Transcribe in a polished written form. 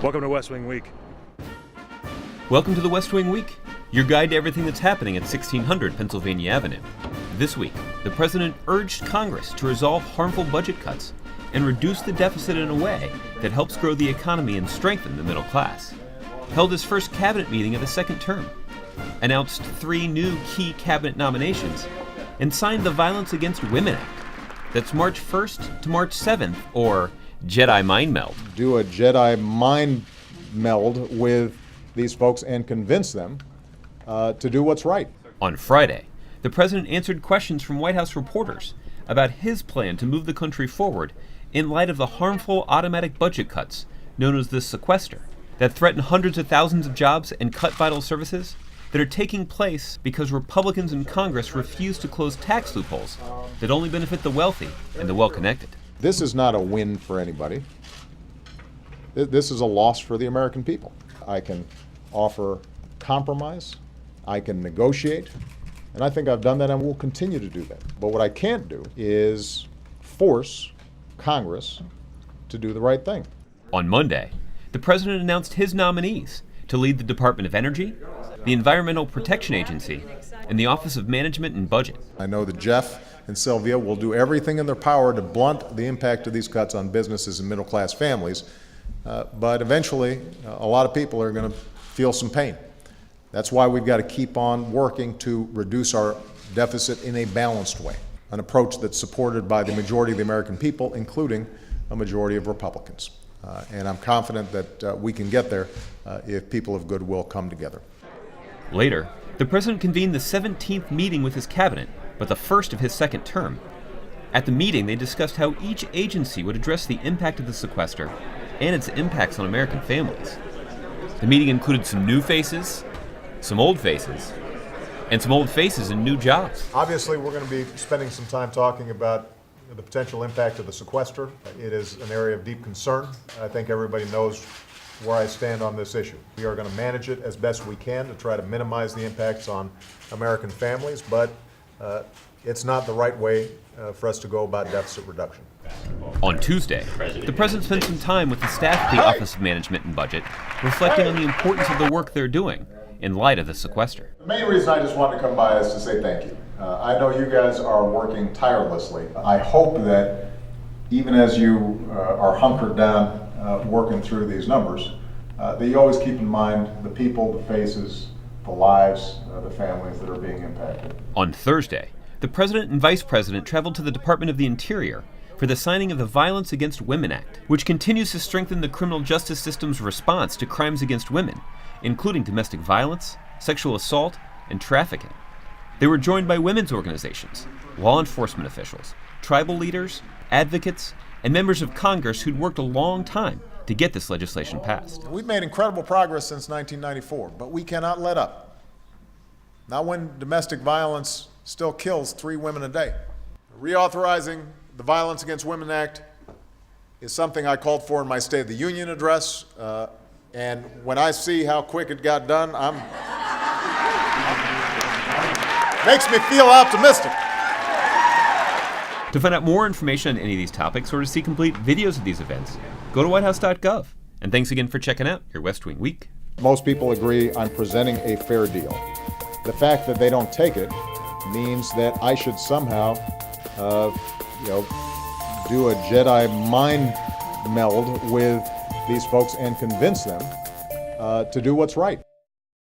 Welcome to West Wing Week. Welcome to the West Wing Week, your guide to everything that's happening at 1600 Pennsylvania Avenue. This week, the president urged Congress to resolve harmful budget cuts and reduce the deficit in a way that helps grow the economy and strengthen the middle class. Held his first cabinet meeting of the second term, announced 3 new key cabinet nominations, and signed the Violence Against Women Act. That's March 1st to March 7th, or Jedi Mind-Meld. Do a Jedi mind-meld with these folks and convince them to do what's right. On Friday, the president answered questions from White House reporters about his plan to move the country forward in light of the harmful automatic budget cuts known as the sequester that threaten hundreds of thousands of jobs and cut vital services that are taking place because Republicans in Congress refuse to close tax loopholes that only benefit the wealthy and the well-connected. This is not a win for anybody. This is a loss for the American people. I can offer compromise, I can negotiate, and I think I've done that and will continue to do that. But what I can't do is force Congress to do the right thing. On Monday, the president announced his nominees to lead the Department of Energy, the Environmental Protection Agency, and the Office of Management and Budget. I know that Jeff and Sylvia will do everything in their power to blunt the impact of these cuts on businesses and middle-class families, but eventually a lot of people are going to feel some pain. That's why we've got to keep on working to reduce our deficit in a balanced way, an approach that's supported by the majority of the American people, including a majority of Republicans. And I'm confident that we can get there if people of goodwill come together. Later, the president convened the 17th meeting with his cabinet, but the first of his second term. At the meeting, they discussed how each agency would address the impact of the sequester and its impacts on American families. The meeting included some new faces, some old faces, and some old faces and new jobs. Obviously, we're going to be spending some time talking about the potential impact of the sequester. It is an area of deep concern. I think everybody knows where I stand on this issue. We are going to manage it as best we can to try to minimize the impacts on American families, but it's not the right way for us to go about deficit reduction. On Tuesday, the president spent some time with the staff at the Office of Management and Budget, reflecting on the importance of the work they're doing in light of the sequester. The main reason I just wanted to come by is to say thank you. I know you guys are working tirelessly. I hope that even as you are hunkered down working through these numbers, that you always keep in mind the people, the faces, the lives, the families that are being impacted. On Thursday, the president and vice president traveled to the Department of the Interior for the signing of the Violence Against Women Act, which continues to strengthen the criminal justice system's response to crimes against women, including domestic violence, sexual assault, and trafficking. They were joined by women's organizations, law enforcement officials, tribal leaders, advocates, and members of Congress who'd worked a long time to get this legislation passed. We've made incredible progress since 1994, but we cannot let up. Not when domestic violence still kills 3 women a day. Reauthorizing the Violence Against Women Act is something I called for in my State of the Union address, and when I see how quick it got done, makes me feel optimistic. To find out more information on any of these topics or to see complete videos of these events, go to whitehouse.gov. And thanks again for checking out your West Wing Week. Most people agree I'm presenting a fair deal. The fact that they don't take it means that I should somehow, do a Jedi mind meld with these folks and convince them to do what's right.